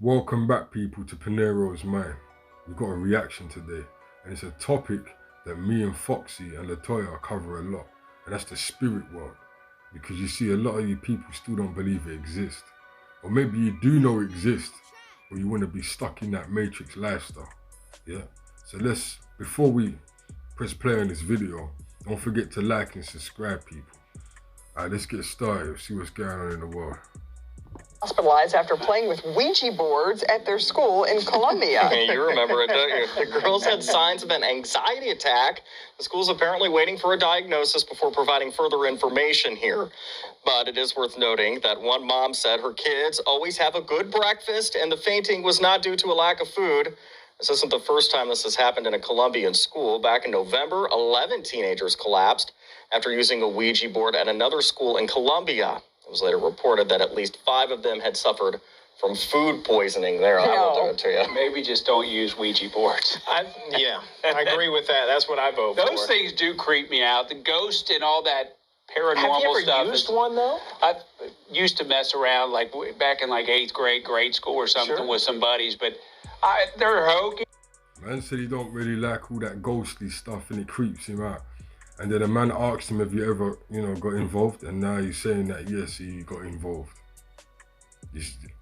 Welcome back, people, to Peniros Mind. We've got a reaction today, and it's a topic that me and Foxy and Latoya cover a lot, and that's the spirit world. Because you see, a lot of you people still don't believe it exists, or maybe you do know it exists, but you want to be stuck in that matrix lifestyle. Yeah. So before we press play on this video, don't forget to like and subscribe, people. Alright, let's get started. See what's going on in the world. Hospitalized after playing with Ouija boards at their school in Colombia. You remember it, don't you? The girls had signs of an anxiety attack. The school's apparently waiting for a diagnosis before providing further information here. But it is worth noting that one mom said her kids always have a good breakfast and the fainting was not due to a lack of food. This isn't the first time this has happened in a Colombian school. Back in November, 11 teenagers collapsed after using a Ouija board at another school in Colombia. It was later reported that at least 5 of them had suffered from food poisoning. There, I will do it to you. Maybe just don't use Ouija boards. I agree with that. That's what I vote for. Those things do creep me out. The ghost and all that paranormal Have you stuff. ever used one, though? I used to mess around like back in like 8th grade school or something with some buddies, but they're hokey. Man said he don't really like all that ghostly stuff and it creeps him out. And then a man asked him, have you ever, got involved? And now he's saying that, yes, he got involved.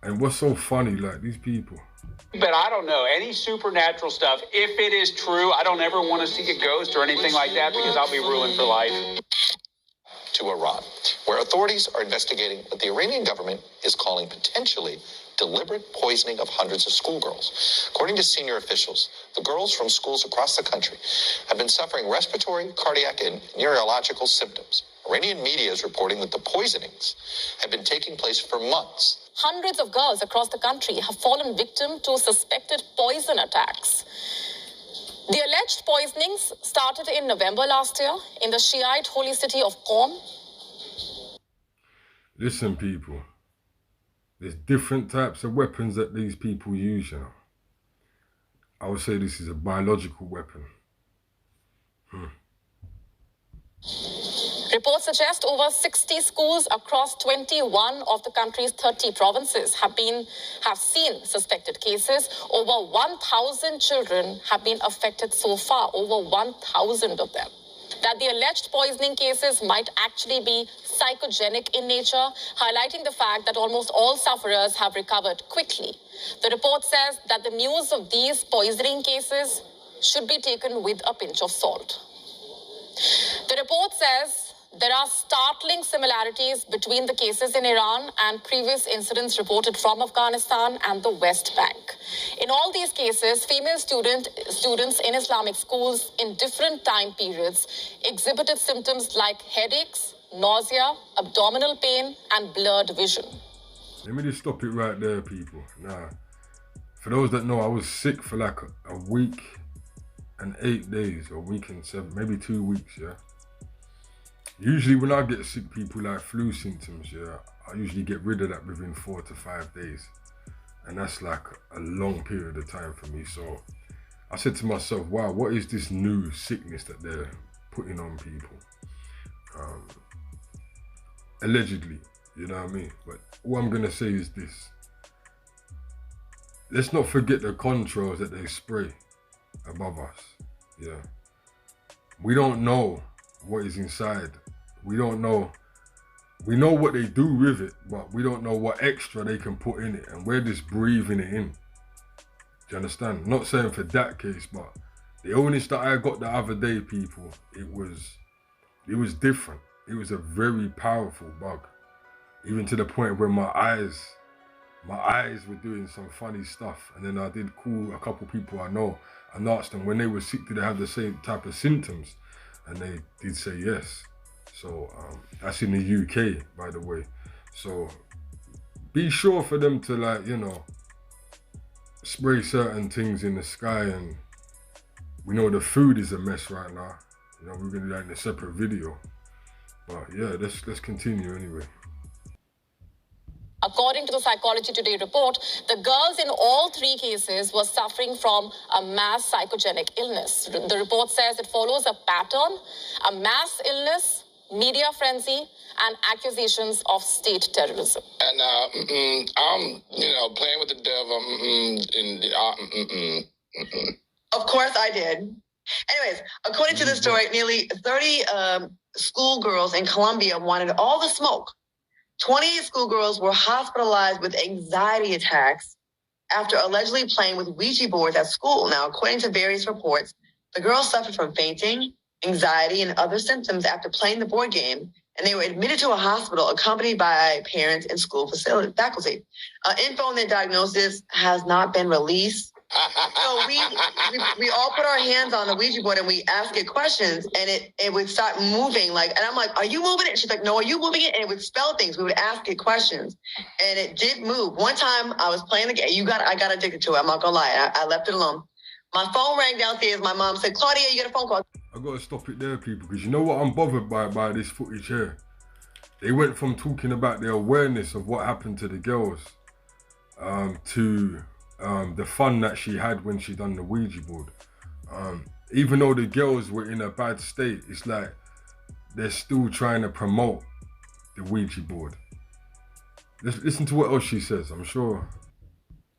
And what's so funny, like, these people. But I don't know, any supernatural stuff, if it is true, I don't ever want to see a ghost or anything like that because I'll be ruined for life. To Iran, where authorities are investigating what the Iranian government is calling potentially deliberate poisoning of hundreds of schoolgirls. According to senior officials, the girls from schools across the country have been suffering respiratory, cardiac, and neurological symptoms. Iranian media is reporting that the poisonings have been taking place for months. Hundreds of girls across the country have fallen victim to suspected poison attacks. The alleged poisonings started in November last year in the Shiite holy city of Qom. Listen, people. There's different types of weapons that these people use, I would say this is a biological weapon. Reports suggest over 60 schools across 21 of the country's 30 provinces have seen suspected cases. Over 1,000 children have been affected so far, over 1,000 of them. That the alleged poisoning cases might actually be psychogenic in nature, highlighting the fact that almost all sufferers have recovered quickly. The report says that the news of these poisoning cases should be taken with a pinch of salt. The report says there are startling similarities between the cases in Iran and previous incidents reported from Afghanistan and the West Bank. In all these cases, female students in Islamic schools in different time periods exhibited symptoms like headaches, nausea, abdominal pain, and blurred vision. Let me just stop it right there, people. Now, for those that know, I was sick for like a week and 8 days, or a week and 7, maybe 2 weeks, yeah? Usually when I get sick, people like flu symptoms, I usually get rid of that within 4 to 5 days. And that's like a long period of time for me. So I said to myself, wow, what is this new sickness that they're putting on people? Allegedly, you know what I mean? But all I'm gonna say is this. Let's not forget the contrails that they spray above us, We don't know what is inside. We don't know. We know what they do with it, but we don't know what extra they can put in it, and we're just breathing it in. Do you understand? I'm not saying for that case, but the illness that I got the other day, people, it was different. It was a very powerful bug, even to the point where my eyes were doing some funny stuff. And then I did call a couple people I know and asked them when they were sick, did they have the same type of symptoms? And they did say yes. So that's in the UK, by the way. So be sure for them to spray certain things in the sky. And we know the food is a mess right now. We're gonna do that in a separate video. But yeah, let's continue anyway. According to the Psychology Today report, the girls in all 3 cases were suffering from a mass psychogenic illness. The report says it follows a pattern, a mass illness media frenzy, and accusations of state terrorism. And I'm, playing with the devil. Of course I did. Anyways, according to the story, nearly 30 schoolgirls in Colombia wanted all the smoke. 28 schoolgirls were hospitalized with anxiety attacks after allegedly playing with Ouija boards at school. Now, according to various reports, the girls suffered from fainting, anxiety, and other symptoms after playing the board game, and they were admitted to a hospital accompanied by parents and school faculty. Info on their diagnosis has not been released. So we all put our hands on the Ouija board and we ask it questions, and it would start moving. And I'm like, "Are you moving it?" And she's like, "No, are you moving it?" And it would spell things. We would ask it questions, and it did move. One time I was playing the game. I got addicted to it. I'm not gonna lie. I left it alone. My phone rang downstairs. My mom said, "Claudia, you get a phone call." I gotta stop it there, people, because you know what I'm bothered by this footage here. They went from talking about the awareness of what happened to the girls to the fun that she had when she done the Ouija board. Even though the girls were in a bad state, it's like they're still trying to promote the Ouija board. Let's listen to what else she says, I'm sure.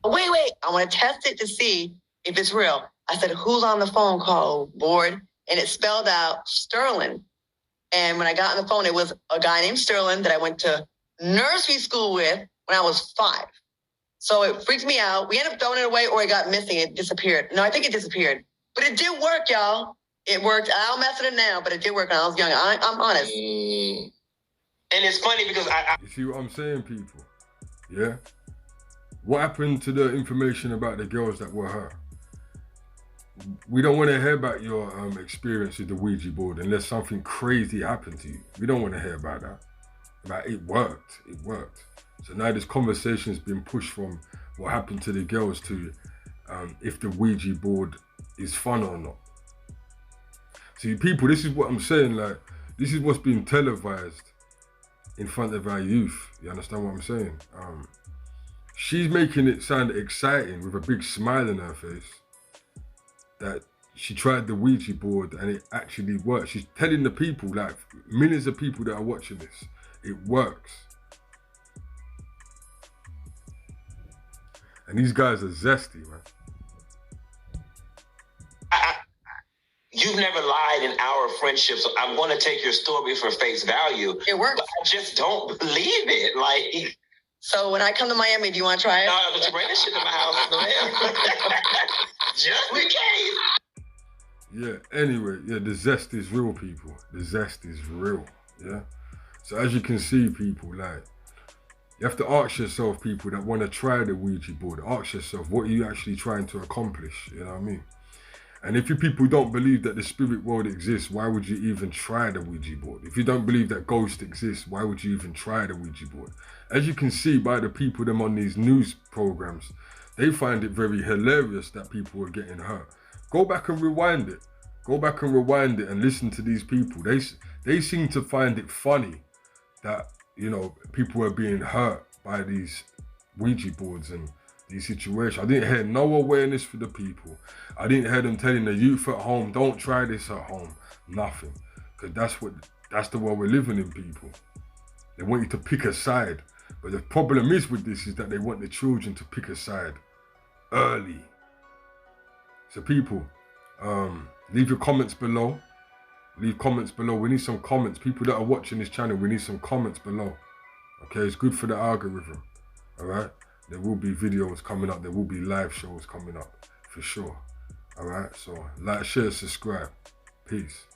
Wait, I want to test it to see if it's real. I said, "Who's on the phone call board?" And it spelled out Sterling. And when I got on the phone, it was a guy named Sterling that I went to nursery school with when I was 5. So it freaked me out. We ended up throwing it away, or it got missing. It disappeared. No, I think it disappeared. But it did work, y'all. It worked. I don't mess with it now, but it did work when I was young. I'm honest. And it's funny because You see what I'm saying, people? Yeah? What happened to the information about the girls that were hurt? We don't want to hear about your experience with the Ouija board unless something crazy happened to you. We don't want to hear about that. But it worked. It worked. So now this conversation's been pushed from what happened to the girls to if the Ouija board is fun or not. See, people, this is what I'm saying. This is what's being televised in front of our youth. You understand what I'm saying? She's making it sound exciting with a big smile on her face that she tried the Ouija board and it actually works. She's telling the people, millions of people that are watching this, it works. And these guys are zesty, man. You've never lied in our friendship, so I'm going to take your story for face value. It works. But I just don't believe it. So when I come to Miami, do you want to try it? No, but you bring this shit to my house. Just in case. Yeah, anyway, the zest is real, people. The zest is real, yeah? So as you can see, people, you have to ask yourself, people that want to try the Ouija board, ask yourself, what are you actually trying to accomplish? You know what I mean? And if you people don't believe that the spirit world exists, why would you even try the Ouija board? If you don't believe that ghosts exist, why would you even try the Ouija board? As you can see by the people them on these news programs, they find it very hilarious that people are getting hurt. Go back and rewind it. Go back and rewind it and listen to these people. They seem to find it funny that, people are being hurt by these Ouija boards and these situations. I didn't hear no awareness for the people. I didn't hear them telling the youth at home, don't try this at home. Nothing. Because that's the world we're living in, people. They want you to pick a side. But the problem is with this is that they want the children to pick a side early. So people, leave your comments below. Leave comments below. We need some comments. People that are watching this channel, we need some comments below. Okay, it's good for the algorithm. All right? There will be videos coming up. There will be live shows coming up for sure. All right? So like, share, subscribe. Peace.